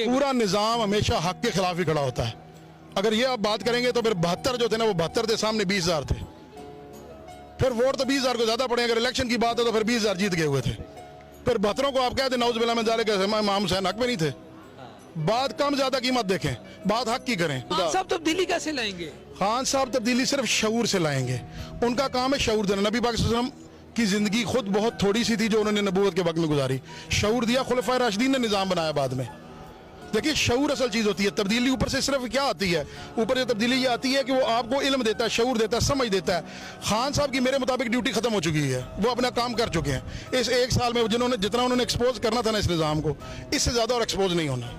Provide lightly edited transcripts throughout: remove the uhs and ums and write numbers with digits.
पूरा निज़ाम हमेशा हक के खिलाफ ही खड़ा होता है। अगर ये आप बात करेंगे तो फिर 72 जो थे ना, वो 72 थे, सामने 20,000 थे। फिर वोट तो 20,000 को ज्यादा पड़े। अगर इलेक्शन की बात है तो फिर 20,000 जीत गए हुए थे। फिर 72 को आप कहते नौज बिल्ला में जाले के इमाम हुसैन हक में नहीं थे। बात कम ज्यादा कीमत देखें, बात हक की करें। खान साहब तब्दीली कैसे लाएंगे? खान साहब तब्दीली सिर्फ शऊर से लाएंगे। उनका काम है शऊर देना। नबी पाक सल्लल्लाहु अलैहि वसल्लम की जिंदगी खुद बहुत थोड़ी सी थी जो उन्होंने नबूवत के वक्त में गुजारी। शऊर दिया, खुलफाए राशिदीन ने निज़ाम बनाया बाद में। देखिए शऊर असल चीज़ होती है। तब्दीली ऊपर से सिर्फ क्या आती है? ऊपर से तब्दीली ये आती है कि वो आपको इल्म देता है, शऊर देता है, समझ देता है। खान साहब की मेरे मुताबिक ड्यूटी खत्म हो चुकी है। वो अपना काम कर चुके हैं। इस एक साल में जिन्होंने जितना उन्होंने एक्सपोज करना था ना इस निज़ाम को, इससे ज़्यादा और एक्सपोज नहीं होना।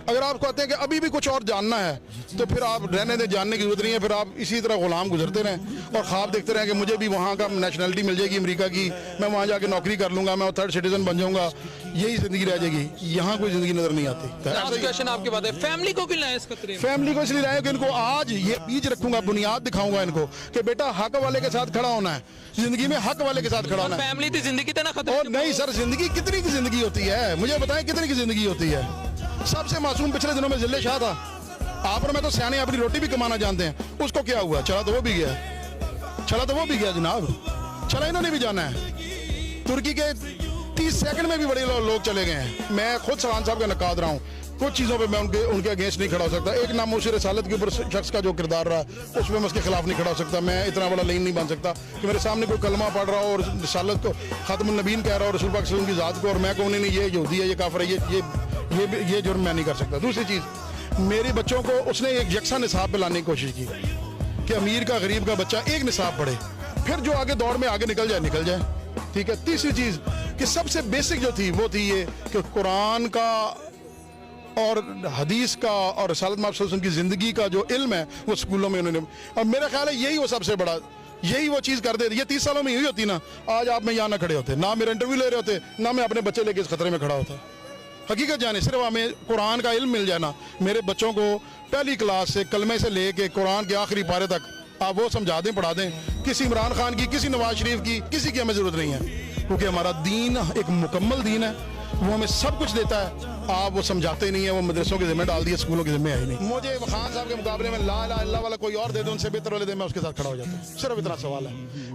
अगर आप कहते हैं कि अभी भी कुछ और जानना है तो फिर आप रहने दें, जानने की जरूरत नहीं है। फिर आप इसी तरह गुलाम गुजरते रहें और ख्वाब देखते रहें कि मुझे भी वहाँ का नेशनलिटी मिल जाएगी अमेरिका की, मैं वहाँ जाके नौकरी कर लूँगा, मैं थर्ड सिटीजन बन जाऊँगा, यही ज़िंदगी रह जाएगी। यहाँ कोई ज़िंदगी नज़र नहीं आती। लास्ट क्वेश्चन आपके बाद है, फैमिली को क्यों लाए इस खतरे में? फैमिली को इसलिए लाए कि इनको आज ये बीज रखूंगा, बुनियाद दिखाऊंगा इनको कि बेटा हक वाले के साथ खड़ा होना है, जिंदगी में हक वाले के साथ खड़ा होना है। फैमिली थी जिंदगी तना खतरे और नहीं सर, जिंदगी कितनी की जिंदगी होती है? मुझे बताएं कितनी की जिंदगी होती है? सबसे मासूम पिछले दिनों में जिले शाह था। आप और मैं तो सियाने अपनी रोटी भी कमाना जानते हैं। उसको क्या हुआ? चला तो वो भी गया, चला तो वो भी गया जनाब, चला इन्होंने भी जाना है। तुर्की के 30 सेकंड में भी बड़े लोग चले गए हैं। मैं खुद सवान साहब का नकाद रहा हूँ। कुछ चीज़ों पे मैं उनके अगेंस्ट नहीं खड़ा हो सकता। एक नामोशी रसालत के ऊपर शख्स का जो किरदार रहा उसमें मैं उसके खिलाफ नहीं खड़ा हो सकता। मैं इतना बड़ा लीन नहीं बन सकता कि मेरे सामने कोई कलमा पढ़ रहा हो और रसालत को खातमुन नबीन कह रहा हो, रसूल पाक सल्लल्लाहु अलैहि वसल्लम की ज़ात को, और मैं कहूँ नहीं ये यहूदी है, ये काफिर है, ये जुर्म मैं नहीं कर सकता। दूसरी चीज़, मेरे बच्चों को उसने एक यकसा निसाब पे लाने की कोशिश की कि अमीर का गरीब का बच्चा एक निसाब पढ़े, फिर जो आगे दौड़ में आगे निकल जाए। ठीक है। तीसरी चीज़ कि सबसे बेसिक जो थी वो थी ये कि कुरान का और हदीस का और रसूल सल्लल्लाहु अलैहि वसल्लम की ज़िंदगी का जो इल्म है वो स्कूलों में उन्होंने, और मेरा ख्याल है यही वो सबसे बड़ा, यही वो चीज़ कर देती। ये 30 सालों में हुई होती ना, आज आप में यहाँ ना खड़े होते, ना मेरा इंटरव्यू ले रहे होते, ना मैं अपने बच्चे लेके इस खतरे में खड़ा होता। हकीकत जाने सिर्फ हमें कुरान का इल्म मिल जाए ना, मेरे बच्चों को पहली क्लास से कलमे से लेके कुरान के आखिरी पारे तक आप वो समझा दें, पढ़ा दें। किसी इमरान खान की, किसी नवाज शरीफ की, किसी की हमें ज़रूरत नहीं है, क्योंकि हमारा दीन एक मुकम्मल दीन है, वो हमें सब कुछ देता है। आप वो समझाते नहीं है, वो मदरसों के जिम्मे डाल दिए, स्कूलों के जिम्मे आई नहीं। मुझे खान साहब के मुकाबले में ला इलाहा इल्लल्लाह वाला कोई और दे दो, उनसे बेहतर वाले दे, मैं उसके साथ खड़ा हो जाता हूँ। सिर्फ इतना सवाल है।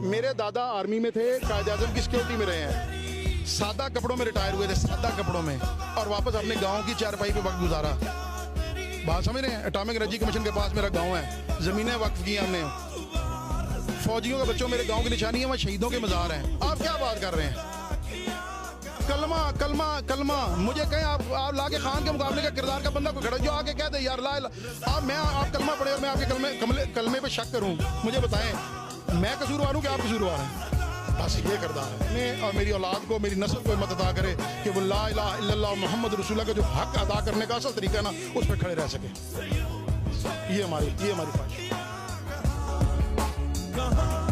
मेरे दादा आर्मी में थे, कायदे आज़म की सिक्योरिटी में रहे हैं, सादा कपड़ों में रिटायर हुए थे, सादा कपड़ों में, और वापस अपने गाँव की चारपाई पे वक्त गुजारा। बात समझ रहे हैं? एटॉमिक एनर्जी कमीशन के पास मेरा गाँव है, ज़मीनें वक्फ की हमने। फौजियों के बच्चों मेरे गाँव की निशानी है, वहाँ शहीदों के मज़ार हैं। आप क्या बात कर रहे हैं? कलमा कलमा कलमा मुझे कहें आप लाके खान के मुकाबले का किरदार का बंदा कोई खड़ा जो आके कहते यार ला आप कलमा पढ़े और मैं आपके कलमे पे शक करूं, मुझे बताएं मैं कसूरवार हूं कि आप कसूरवार हैं? बस ये किरदार है। मैं और मेरी औलाद को, मेरी नस्ल को मत अदा करे कि वो ला इलाहा इल्लल्लाह मोहम्मद रसूलुल्लाह का जो हक अदा करने का असल तरीका है ना, उस पर खड़े रह सके। ये हमारी ख्वाहिश है।